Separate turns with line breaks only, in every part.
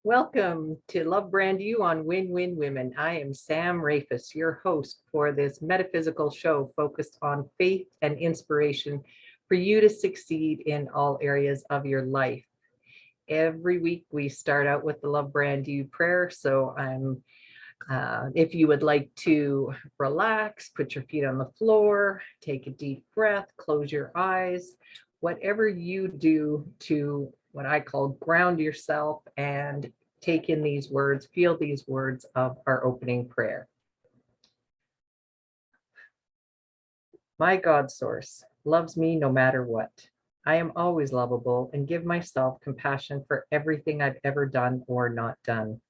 Welcome to Love Brand You on Win-Win Women. I am Sam Rafis, your host for this metaphysical show focused on faith and inspiration for you to succeed in all areas of your life. Every week we start out with the Love Brand You prayer. So if you would like to relax, put your feet on the floor, take a deep breath, close your eyes, whatever you do to what I call ground yourself and take in these words, feel these words of our opening prayer. My God source loves me no matter what. I am always lovable and give myself compassion for everything I've ever done or not done.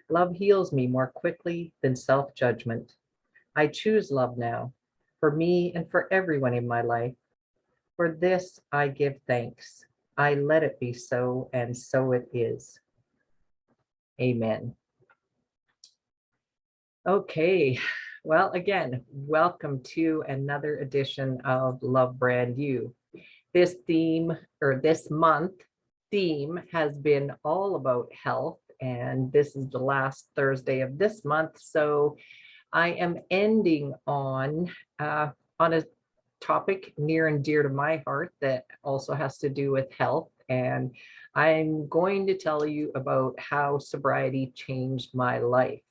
Love heals me more quickly than self-judgment. I choose love now, for me and for everyone in my life. For this I give thanks. I let it be so, and so it is. Amen. Okay, well, again, welcome to another edition of Love Brand You. This month theme has been all about health, and this is the last Thursday of this month. So I am ending on a topic near and dear to my heart that also has to do with health. And I'm going to tell you about how sobriety changed my life.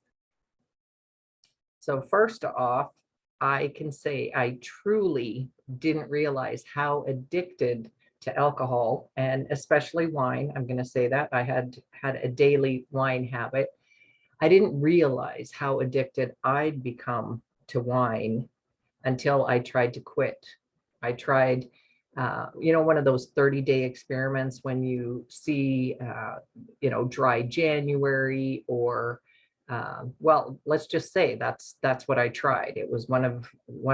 So first off, I can say I truly didn't realize how addicted to alcohol, and especially wine. I'm going to say that I had a daily wine habit. I didn't realize how addicted I'd become to wine until I tried to quit. I tried, one of those 30-day experiments when you see, dry January or well, let's just say that's what I tried. It was one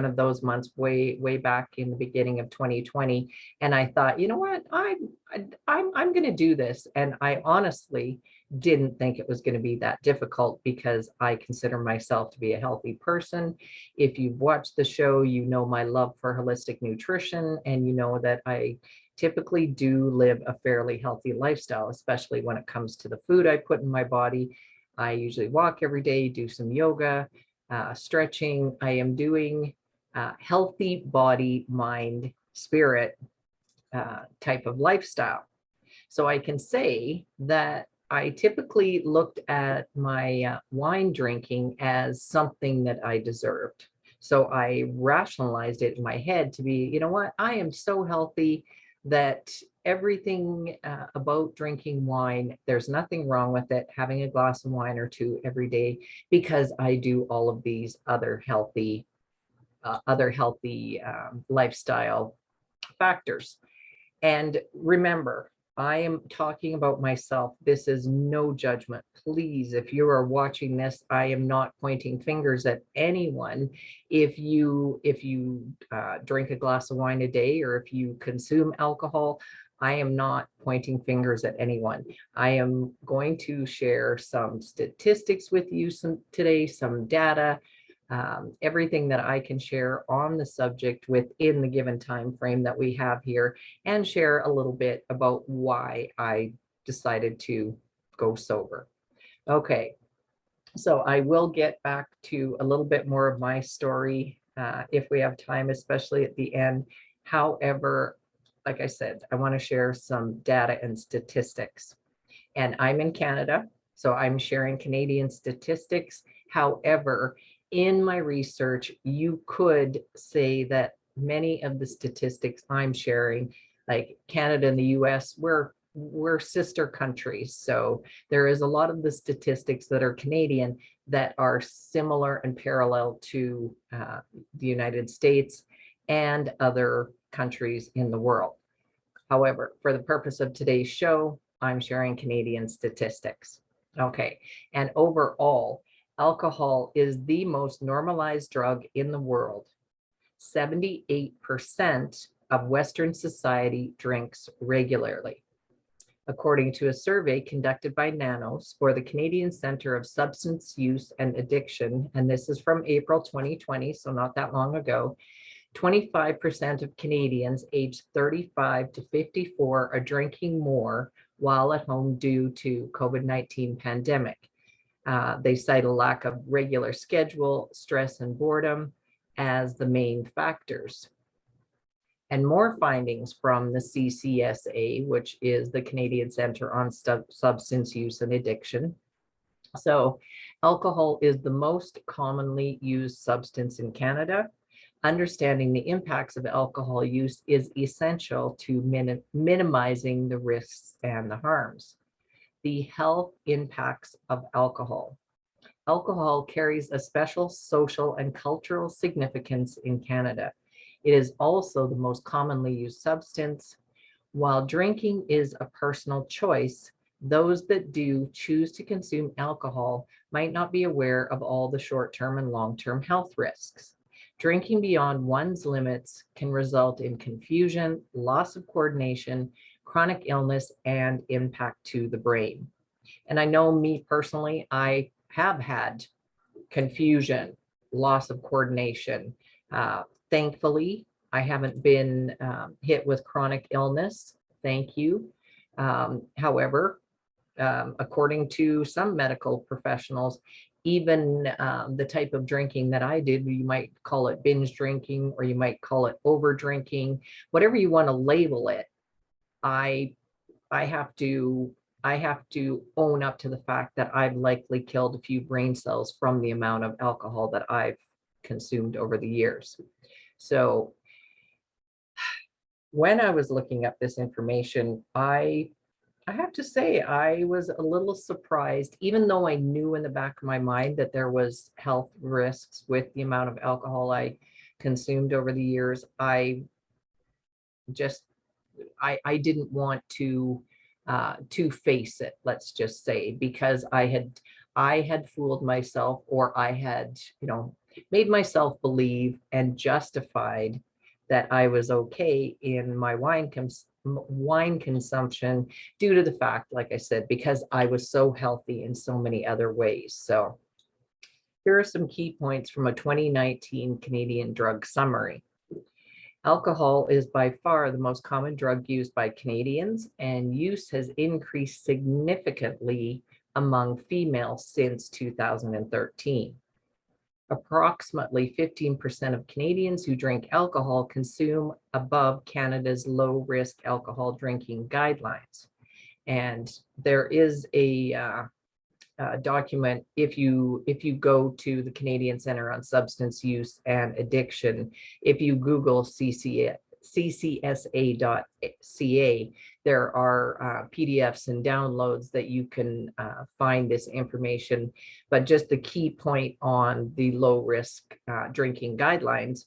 of those months way back in the beginning of 2020, and I thought, you know what, I'm going to do this, and I honestly didn't think it was going to be that difficult because I consider myself to be a healthy person. If you've watched the show, you know my love for holistic nutrition, and you know that I typically do live a fairly healthy lifestyle, especially when it comes to the food I put in my body. I usually walk every day, do some yoga, stretching. I am doing healthy body, mind, spirit type of lifestyle. So I can say that I typically looked at my wine drinking as something that I deserved. So I rationalized it in my head to be, you know what, I am so healthy that everything about drinking wine, there's nothing wrong with it, having a glass of wine or two every day, because I do all of these other healthy lifestyle factors. And remember, I am talking about myself. This is no judgment. Please, if you are watching this, I am not pointing fingers at anyone. If you drink a glass of wine a day, or if you consume alcohol, I am not pointing fingers at anyone. I am going to share some statistics with you today, some data, everything that I can share on the subject within the given time frame that we have here, and share a little bit about why I decided to go sober. Okay, so I will get back to a little bit more of my story if we have time, especially at the end. However, like I said, I want to share some data and statistics. And I'm in Canada, so I'm sharing Canadian statistics. However, in my research, you could say that many of the statistics I'm sharing, like Canada and the US, we're sister countries. So there is a lot of the statistics that are Canadian that are similar and parallel to the United States and other countries in the world. However, for the purpose of today's show, I'm sharing Canadian statistics. Okay, and overall, alcohol is the most normalized drug in the world. 78% of Western society drinks regularly. According to a survey conducted by NANOS for the Canadian Centre of Substance Use and Addiction, and this is from April 2020, so not that long ago, 25% of Canadians aged 35 to 54 are drinking more while at home due to COVID-19 pandemic. They cite a lack of regular schedule, stress, and boredom as the main factors. And more findings from the CCSA, which is the Canadian Centre on Substance Use and Addiction. So alcohol is the most commonly used substance in Canada. Understanding the impacts of alcohol use is essential to minimizing the risks and the harms. The health impacts of alcohol. Alcohol carries a special social and cultural significance in Canada. It is also the most commonly used substance. While drinking is a personal choice, those that do choose to consume alcohol might not be aware of all the short-term and long-term health risks. Drinking beyond one's limits can result in confusion, loss of coordination, chronic illness, and impact to the brain. And I know me personally, I have had confusion, loss of coordination. Thankfully, I haven't been hit with chronic illness. Thank you. However, according to some medical professionals, even the type of drinking that I did, you might call it binge drinking, or you might call it over drinking, whatever you want to label it. I have to own up to the fact that I've likely killed a few brain cells from the amount of alcohol that I've consumed over the years. So when I was looking up this information, I have to say I was a little surprised, even though I knew in the back of my mind that there was health risks with the amount of alcohol I consumed over the years. I didn't want to face it, let's just say, because I had fooled myself, or I had, made myself believe and justified that I was okay in my wine consumption due to the fact, like I said, because I was so healthy in so many other ways. So here are some key points from a 2019 Canadian drug summary. Alcohol is by far the most common drug used by Canadians, and use has increased significantly among females since 2013. Approximately 15% of Canadians who drink alcohol consume above Canada's low-risk alcohol drinking guidelines. And there is a document, if you go to the Canadian Centre on Substance Use and Addiction, if you Google ccsa.ca, there are PDFs and downloads that you can find this information. But just the key point on the low risk drinking guidelines,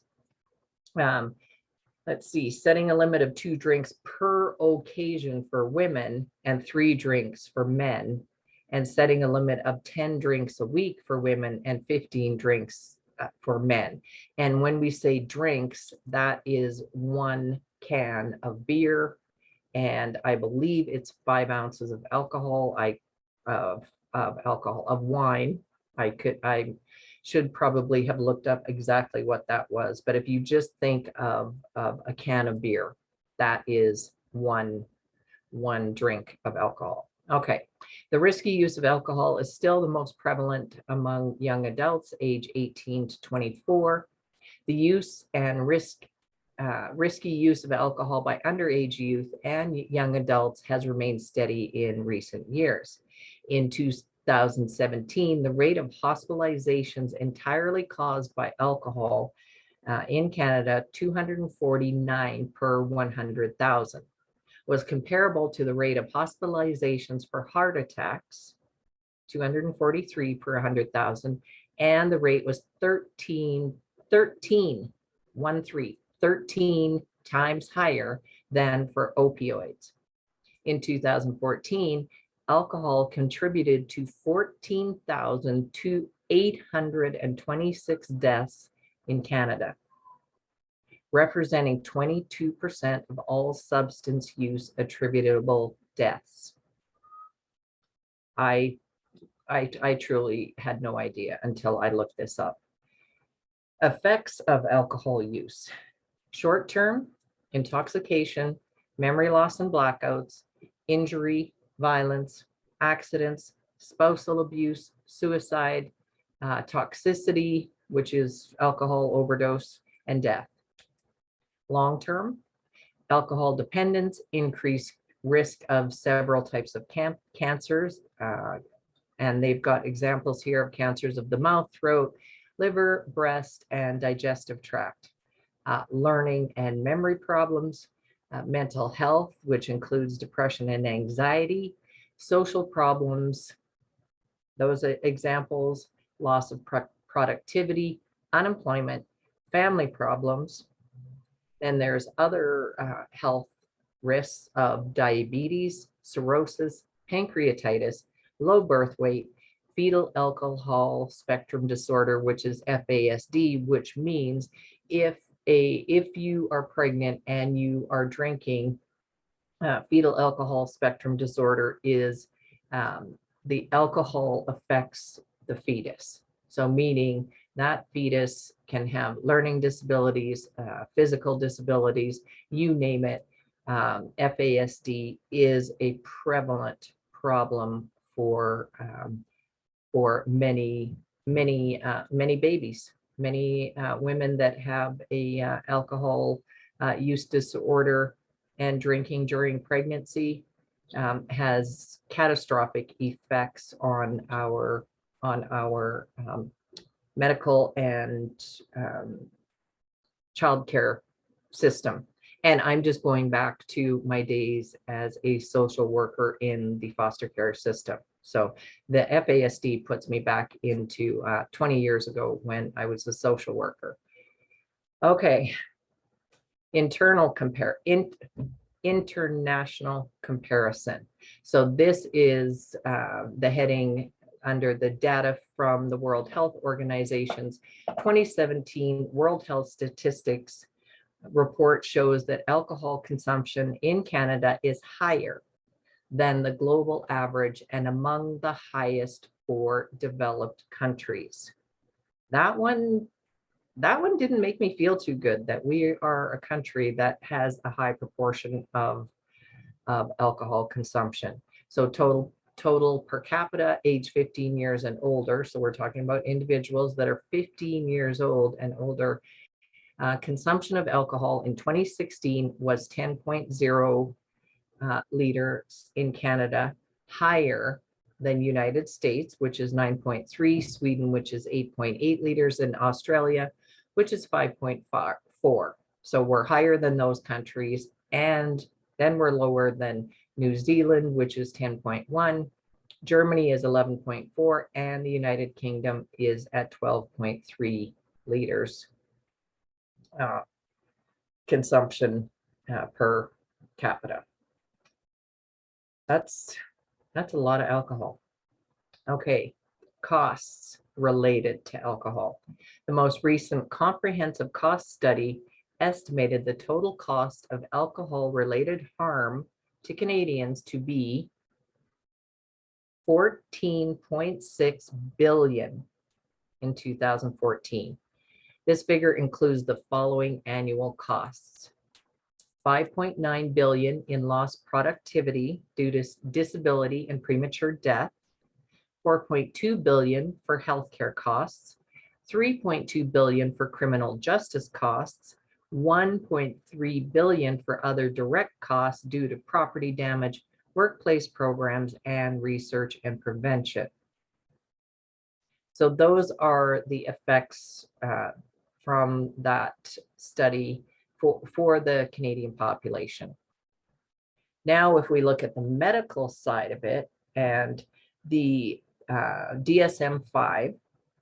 let's see, setting a limit of 2 drinks per occasion for women and 3 drinks for men, and setting a limit of 10 drinks a week for women and 15 drinks for men. And when we say drinks, that is 1 can of beer, and I believe it's 5 ounces of alcohol, of wine. I should probably have looked up exactly what that was, but if you just think of a can of beer, that is one drink of alcohol. Okay, the risky use of alcohol is still the most prevalent among young adults age 18 to 24. The use and risky use of alcohol by underage youth and young adults has remained steady in recent years. In 2017, the rate of hospitalizations entirely caused by alcohol in Canada, 249 per 100,000. Was comparable to the rate of hospitalizations for heart attacks, 243 per 100,000, and the rate was 13 times higher than for opioids. In 2014, alcohol contributed to 14,826 deaths in Canada, representing 22% of all substance use attributable deaths. I truly had no idea until I looked this up. Effects of alcohol use: short-term intoxication, memory loss and blackouts, injury, violence, accidents, spousal abuse, suicide, toxicity, which is alcohol overdose, and death. Long-term, alcohol dependence, increased risk of several types of cancers. And they've got examples here of cancers of the mouth, throat, liver, breast, and digestive tract. Learning and memory problems, mental health, which includes depression and anxiety, social problems, those are examples, loss of productivity, unemployment, family problems. Then there's other health risks of diabetes, cirrhosis, pancreatitis, low birth weight, fetal alcohol spectrum disorder, which is FASD, which means if you are pregnant and you are drinking, fetal alcohol spectrum disorder is the alcohol affects the fetus. So meaning that fetus can have learning disabilities, physical disabilities, you name it. FASD is a prevalent problem for many babies, many women that have a alcohol use disorder, and drinking during pregnancy has catastrophic effects on our medical and childcare system. And I'm just going back to my days as a social worker in the foster care system. So the FASD puts me back into 20 years ago when I was a social worker. Okay, international comparison. So this is the heading under the data from the World Health Organization's 2017 World Health Statistics report shows that alcohol consumption in Canada is higher than the global average and among the highest for developed countries. That one didn't make me feel too good, that we are a country that has a high proportion of alcohol consumption. So total per capita, age 15 years and older. So we're talking about individuals that are 15 years old and older. Consumption of alcohol in 2016 was 10.0 liters in Canada, higher than United States, which is 9.3, Sweden, which is 8.8 liters, and Australia, which is 5.4. So we're higher than those countries, and then we're lower than New Zealand, which is 10.1. Germany is 11.4, and the United Kingdom is at 12.3 liters consumption per capita. That's a lot of alcohol. Okay, costs related to alcohol. The most recent comprehensive cost study estimated the total cost of alcohol-related harm to Canadians to be $14.6 billion in 2014. This figure includes the following annual costs: $5.9 billion in lost productivity due to disability and premature death, $4.2 billion for healthcare costs, $3.2 billion for criminal justice costs, $1.3 billion for other direct costs due to property damage, workplace programs, and research and prevention. So those are the effects from that study for the Canadian population. Now, if we look at the medical side of it and the DSM-5,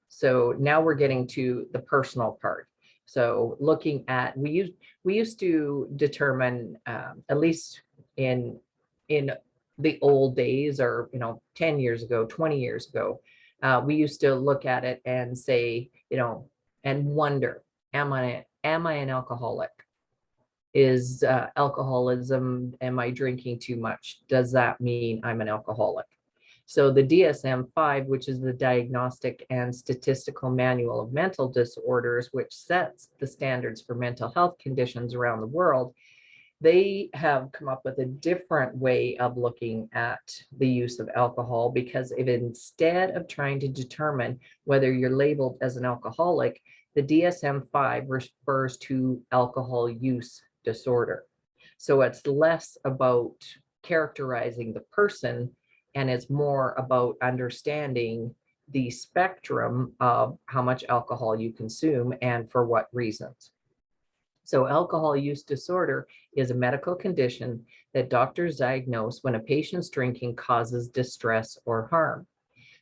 so now we're getting to the personal part. So looking at, we used to determine, at least in the old days, or 10 years ago, 20 years ago, we used to look at it and say, and wonder, am I an alcoholic? Is alcoholism, am I drinking too much? Does that mean I'm an alcoholic? So the DSM-5, which is the Diagnostic and Statistical Manual of Mental Disorders, which sets the standards for mental health conditions around the world, they have come up with a different way of looking at the use of alcohol, because if instead of trying to determine whether you're labeled as an alcoholic, the DSM-5 refers to alcohol use disorder. So it's less about characterizing the person, and it's more about understanding the spectrum of how much alcohol you consume and for what reasons. So alcohol use disorder is a medical condition that doctors diagnose when a patient's drinking causes distress or harm.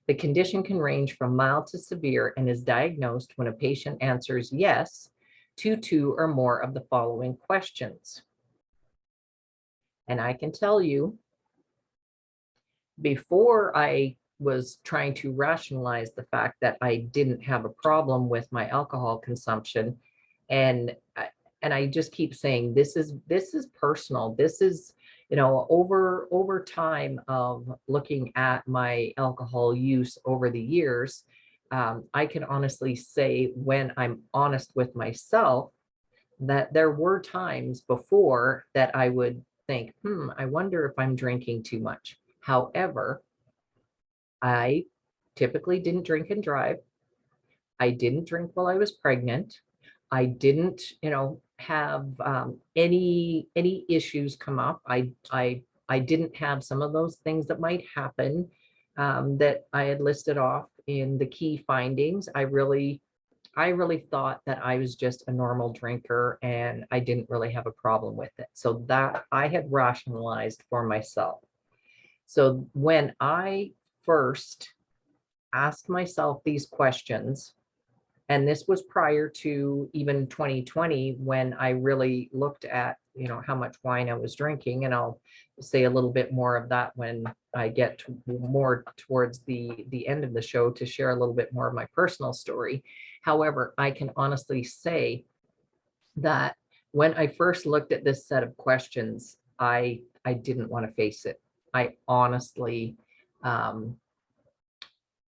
The condition can range from mild to severe and is diagnosed when a patient answers yes to two or more of the following questions. And I can tell you, before I was trying to rationalize the fact that I didn't have a problem with my alcohol consumption, and I just keep saying this is personal. This is, over time of looking at my alcohol use over the years, I can honestly say, when I'm honest with myself, that there were times before that I would think, I wonder if I'm drinking too much. However, I typically didn't drink and drive. I didn't drink while I was pregnant. I didn't, have any issues come up. I didn't have some of those things that might happen, that I had listed off in the key findings. I really thought that I was just a normal drinker and I didn't really have a problem with it. So that I had rationalized for myself. So when I first asked myself these questions, and this was prior to even 2020, when I really looked at, how much wine I was drinking, and I'll say a little bit more of that when I get more towards the end of the show to share a little bit more of my personal story. However, I can honestly say that when I first looked at this set of questions, I didn't want to face it. I honestly,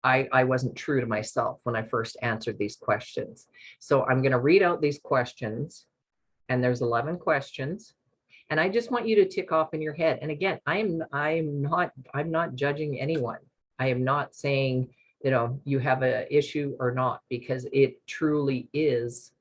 I wasn't true to myself when I first answered these questions. So I'm going to read out these questions, and there's 11 questions. And I just want you to tick off in your head. And again, I'm not judging anyone. I am not saying, you have an issue or not, because it truly is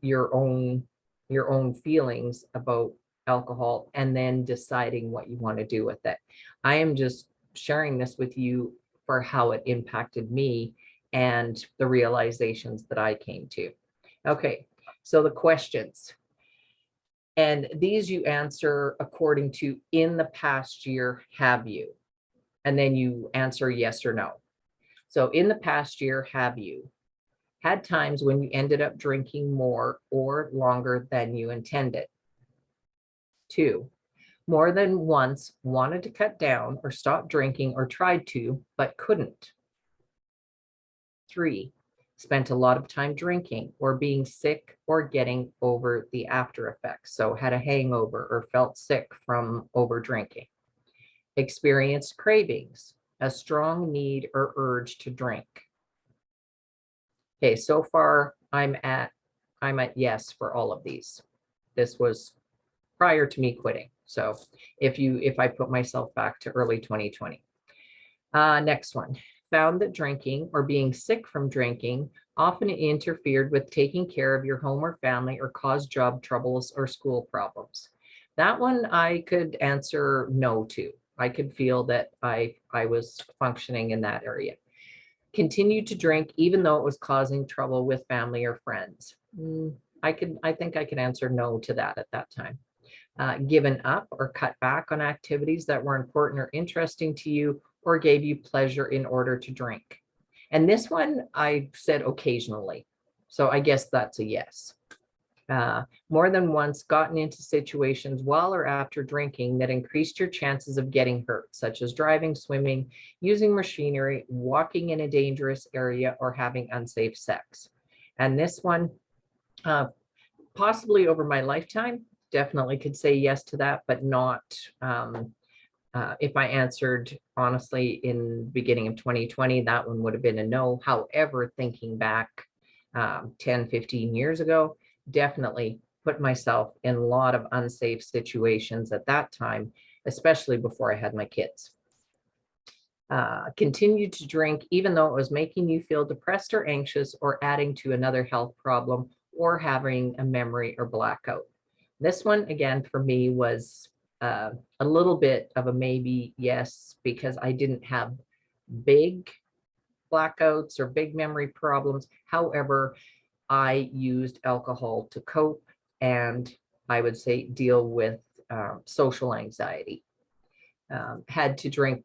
your own feelings about alcohol, and then deciding what you want to do with it. I am just sharing this with you for how it impacted me and the realizations that I came to. Okay, so the questions. And these you answer according to, in the past year, have you? And then you answer yes or no. So in the past year, have you had times when you ended up drinking more or longer than you intended? 2, more than once wanted to cut down or stop drinking or tried to, but couldn't? 3, spent a lot of time drinking or being sick or getting over the after effects. So had a hangover or felt sick from over drinking. Experienced cravings, a strong need or urge to drink. Okay, so far I'm at yes for all of these. This was prior to me quitting. So if I put myself back to early 2020. Next one. Found that drinking or being sick from drinking often interfered with taking care of your home or family, or caused job troubles or school problems. That one I could answer no to. I could feel that I was functioning in that area. Continued to drink even though it was causing trouble with family or friends. I think I could answer no to that at that time. Given up or cut back on activities that were important or interesting to you, or gave you pleasure in order to drink. And this one I said occasionally. So I guess that's a yes. More than once gotten into situations while or after drinking that increased your chances of getting hurt, such as driving, swimming, using machinery, walking in a dangerous area, or having unsafe sex. And this one, possibly over my lifetime, definitely could say yes to that, but not if I answered honestly in the beginning of 2020, that one would have been a no. However, thinking back 10, 15 years ago, definitely put myself in a lot of unsafe situations at that time, especially before I had my kids. Continued to drink even though it was making you feel depressed or anxious or adding to another health problem or having a memory or blackout. This one, again, for me was a little bit of a maybe yes, because I didn't have big blackouts or big memory problems. However, I used alcohol to cope and I would say deal with social anxiety. Had to drink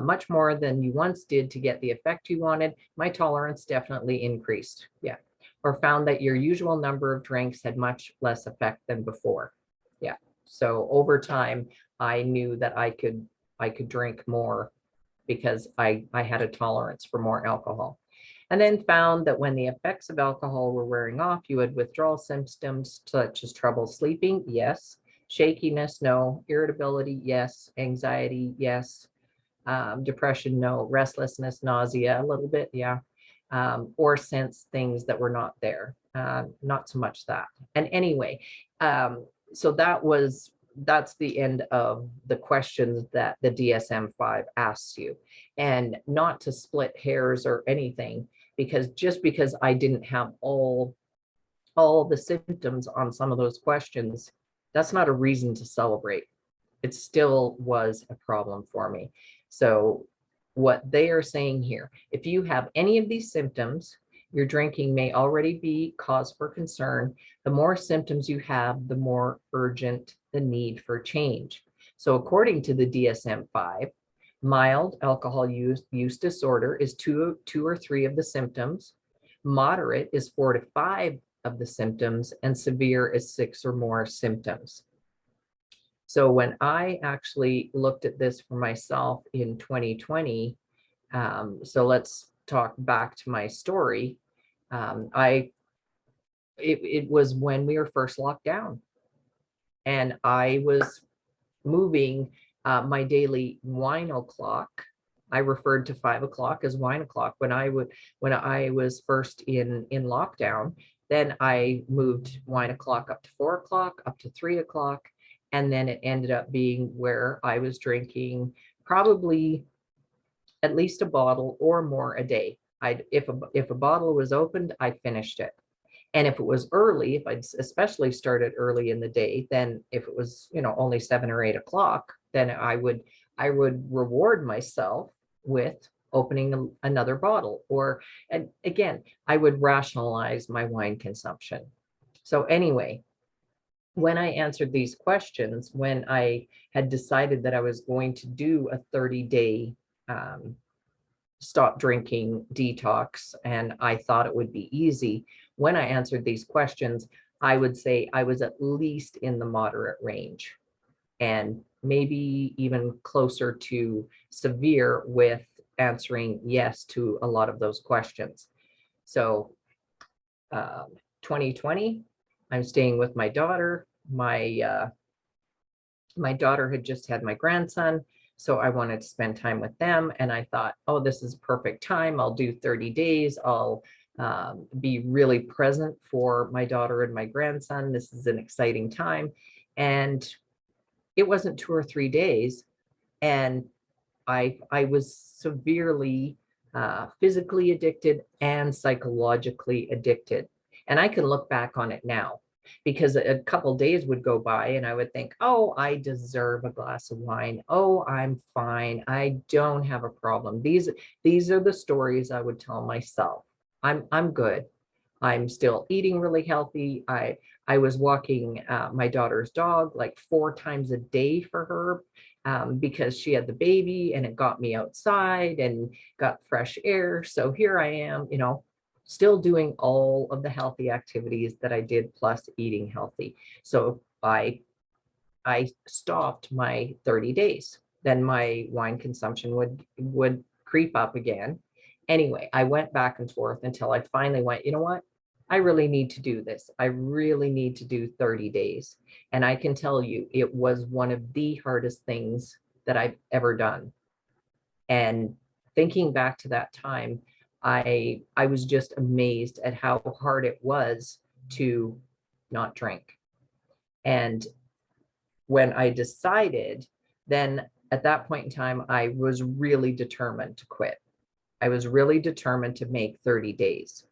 much more than you once did to get the effect you wanted. My tolerance definitely increased. Yeah. Or found that your usual number of drinks had much less effect than before. Yeah. So over time, I knew that I could drink more because I had a tolerance for more alcohol. And then found that when the effects of alcohol were wearing off, you had withdrawal symptoms such as trouble sleeping, yes. Shakiness, no. Irritability, yes. Anxiety, yes. Depression, no. Restlessness, nausea, a little bit, yeah. Or sense things that were not there. Not so much that. And anyway, so that's the end of the questions that the DSM-5 asks you. And not to split hairs or anything, because just because I didn't have all the symptoms on some of those questions, that's not a reason to celebrate. It still was a problem for me. So what they are saying here, if you have any of these symptoms, your drinking may already be cause for concern. The more symptoms you have, the more urgent the need for change. So according to the DSM-5, mild alcohol use disorder is two or three of the symptoms. Moderate is 4 to 5 of the symptoms, and severe is 6 or more symptoms. So when I actually looked at this for myself in 2020, so let's talk back to my story. It was when we were first locked down, and I was moving my daily wine o'clock. I referred to 5 o'clock as wine o'clock when I was first in lockdown. Then I moved wine o'clock up to 4 o'clock, up to 3 o'clock, and then it ended up being where I was drinking probably at least a bottle or more a day. If a bottle was opened, I finished it. And if it was early, if I'd especially started early in the day, then if it was, only 7 or 8 o'clock, then I would reward myself with opening another bottle. And again, I would rationalize my wine consumption. So anyway, when I answered these questions, when I had decided that I was going to do a 30-day stop drinking detox, and I thought it would be easy. When I answered these questions, I would say I was at least in the moderate range and maybe even closer to severe with answering yes to a lot of those questions. So 2020, I'm staying with my daughter. My daughter had just had my grandson, so I wanted to spend time with them. And I thought, oh, this is a perfect time. I'll do 30 days. I'll be really present for my daughter and my grandson. This is an exciting time. And it wasn't 2 or 3 days. And I was severely physically addicted and psychologically addicted. And I can look back on it now, because a couple days would go by and I would think, oh, I deserve a glass of wine. Oh, I'm fine. I don't have a problem. These are the stories I would tell myself. I'm good. I'm still eating really healthy. I was walking my daughter's dog like 4 times a day for her, because she had the baby, and it got me outside and got fresh air. So here I am, still doing all of the healthy activities that I did, plus eating healthy. So I stopped my 30 days. Then my wine consumption would creep up again. Anyway, I went back and forth until I finally went, you know what? I really need to do this. I really need to do 30 days. And I can tell you, it was one of the hardest things that I've ever done. And thinking back to that time, I was just amazed at how hard it was to not drink. And when I decided, then at that point in time, I was really determined to quit. I was really determined to make 30 days.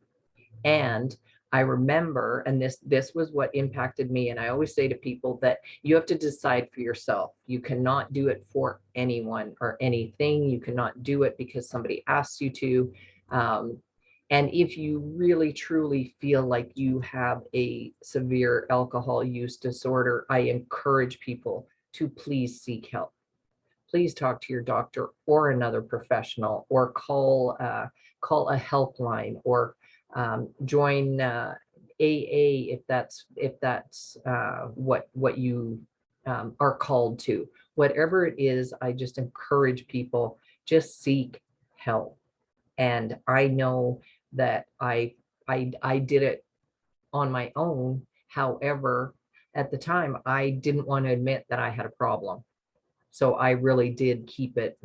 And I remember, and this was what impacted me. And I always say to people that you have to decide for yourself. You cannot do it for anyone or anything. You cannot do it because somebody asks you to. And if you really truly feel like you have a severe alcohol use disorder, I encourage people to please seek help. Please talk to your doctor or another professional, or call a helpline, or join AA if that's what you are called to. Whatever it is, I just encourage people, just seek help. And I know that I did it on my own. However, at the time, I didn't want to admit that I had a problem. So I really did keep it,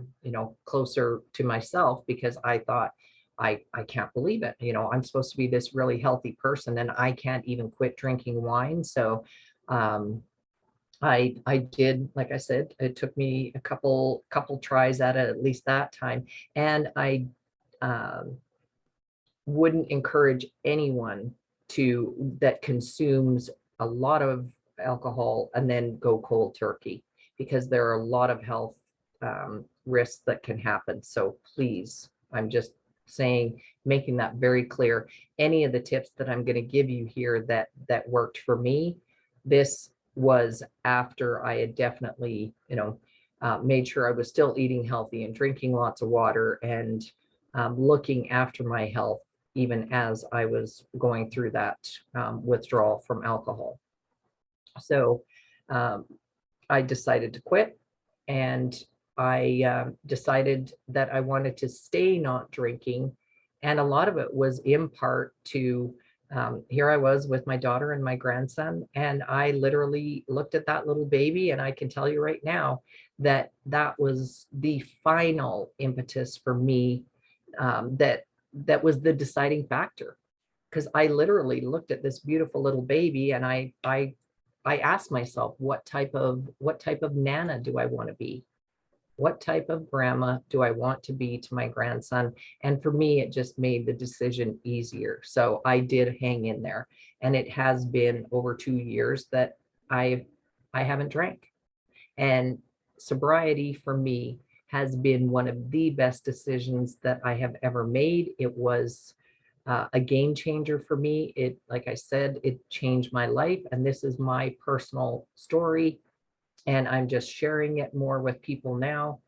closer to myself, because I thought, I can't believe it. I'm supposed to be this really healthy person and I can't even quit drinking wine. So I did, like I said, it took me a couple tries at least that time. And I wouldn't encourage anyone that consumes a lot of alcohol and then go cold turkey, because there are a lot of health risks that can happen. So please, I'm just saying, making that very clear. Any of the tips that I'm going to give you here that worked for me, this was after I had definitely, made sure I was still eating healthy and drinking lots of water, and looking after my health, even as I was going through that withdrawal from alcohol. So I decided to quit, and I decided that I wanted to stay not drinking. And a lot of it was in part to, here I was with my daughter and my grandson, and I literally looked at that little baby, and I can tell you right now that that was the final impetus for me, that was the deciding factor. Because I literally looked at this beautiful little baby, and I asked myself, what type of nana do I want to be? What type of grandma do I want to be to my grandson? And for me, it just made the decision easier. So I did hang in there. And it has been over 2 years that I haven't drank. And sobriety for me has been one of the best decisions that I have ever made. It was a game changer for me. It, like I said, it changed my life. And this is my personal story. And I'm just sharing it more with people now.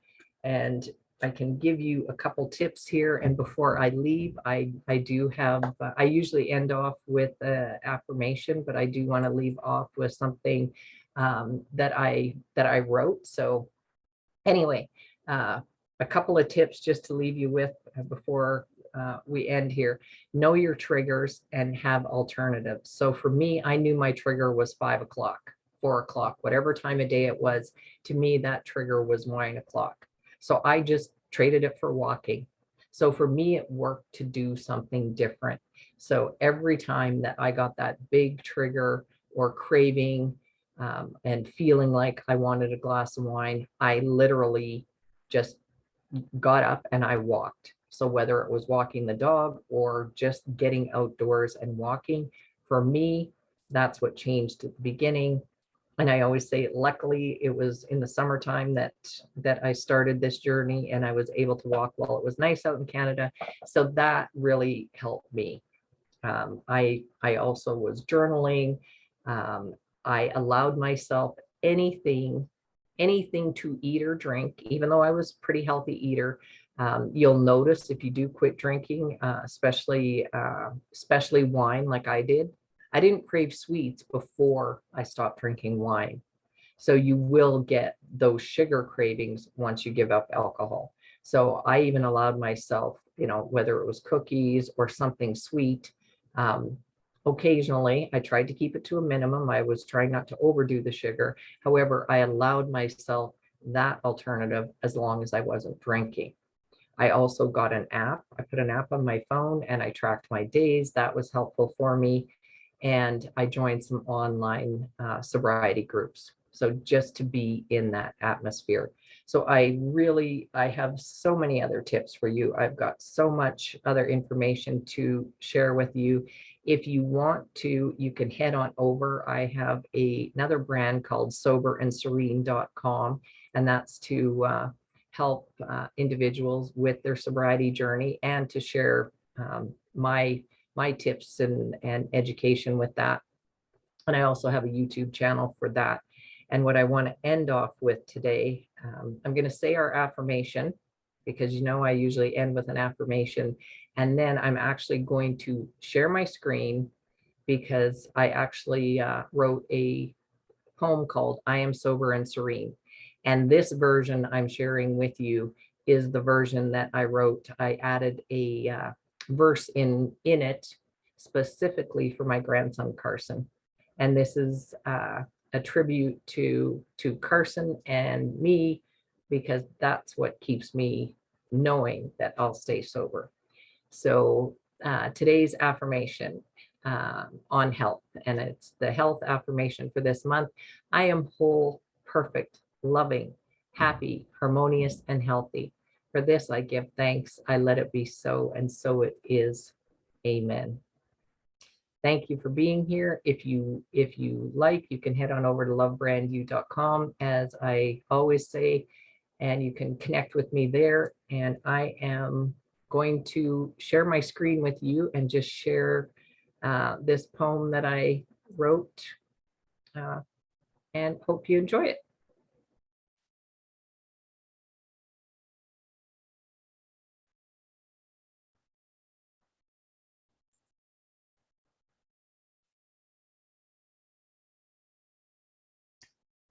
And I can give you a couple tips here. And before I leave, I do have, I usually end off with affirmation, but I do want to leave off with something that I wrote. So anyway, a couple of tips just to leave you with before we end here. Know your triggers and have alternatives. So for me, I knew my trigger was 5 o'clock, 4 o'clock, whatever time of day it was. To me, that trigger was 9 o'clock. So I just traded it for walking. So for me, it worked to do something different. So every time that I got that big trigger or craving, and feeling like I wanted a glass of wine, I literally just got up and I walked. So whether it was walking the dog or just getting outdoors and walking, for me, that's what changed at the beginning. And I always say, luckily, it was in the summertime that I started this journey, and I was able to walk while it was nice out in Canada. So that really helped me. I also was journaling. I allowed myself anything to eat or drink, even though I was a pretty healthy eater. You'll notice if you do quit drinking, especially wine, like I did, I didn't crave sweets before I stopped drinking wine. So you will get those sugar cravings once you give up alcohol. So I even allowed myself, whether it was cookies or something sweet, occasionally. I tried to keep it to a minimum. I was trying not to overdo the sugar. However, I allowed myself that alternative as long as I wasn't drinking. I also got an app. I put an app on my phone and I tracked my days. That was helpful for me. and I joined some online sobriety groups. So just to be in that atmosphere. So I have so many other tips for you. I've got so much other information to share with you. If you want to, you can head on over. I have another brand called soberandserene.com, and that's to help individuals with their sobriety journey and to share my tips and education with that. And I also have a YouTube channel for that. And what I want to end off with today, I'm going to say our affirmation, because I usually end with an affirmation. And then I'm actually going to share my screen, because I actually wrote a poem called I Am Sober and Serene. And this version I'm sharing with you is the version that I wrote. I added a verse in it specifically for my grandson Carson. And this is a tribute to Carson and me, because that's what keeps me knowing that I'll stay sober. So today's affirmation on health, and it's the health affirmation for this month. I am whole, perfect, loving, happy, harmonious, and healthy. For this I give thanks. I let it be so, and so it is. Amen. Thank you for being here. If you like, you can head on over to lovebrandyou.com, as I always say, and you can connect with me there. And I am going to share my screen with you and just share this poem that I wrote, and hope you enjoy it.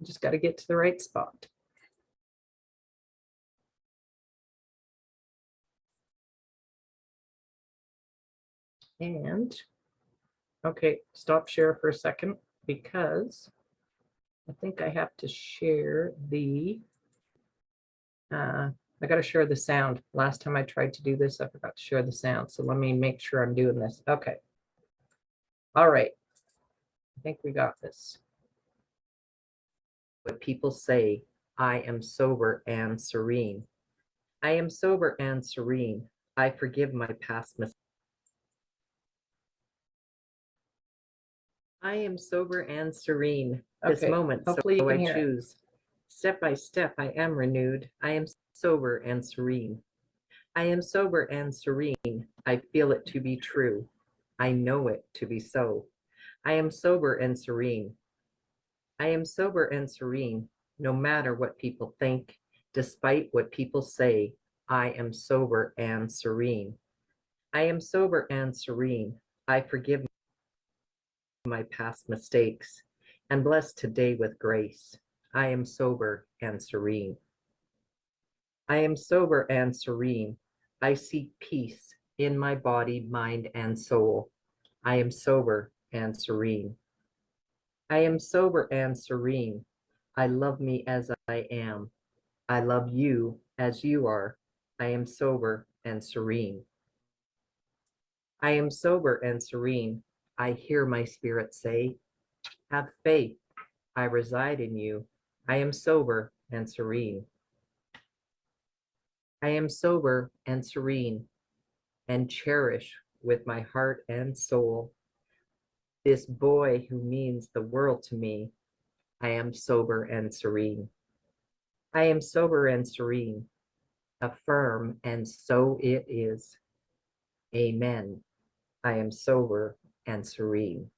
Just got to get to the right spot. And okay, stop share for a second, because I think I have to share the I got to share the sound. Last time I tried to do this, I forgot to share the sound. So let me make sure I'm doing this. Okay. All right. I think we got this. What people say, I am sober and serene. I am sober and serene. I forgive my past mistakes. I am sober and serene. This moment, hopefully you so can
I
hear it.
choose. Step by step, I am renewed. I am sober and serene. I am sober and serene. I feel it to be true. I know it to be so. I am sober and serene. I am sober and serene, no matter what people think, despite what people say. I am sober and serene. I am sober and serene. I forgive my past mistakes and bless today with grace. I am sober and serene. I am sober and serene. I seek peace in my body, mind, and soul. I am sober and serene. I am sober and serene. I love me as I am. I love you as you are. I am sober and serene. I am sober and serene. I hear my spirit say, have faith. I reside in you. I am sober and serene. I am sober and serene, and cherish with my heart and soul this boy who means the world to me. I am sober and serene. I am sober and serene. Affirm, and so it is. Amen. I am sober and serene.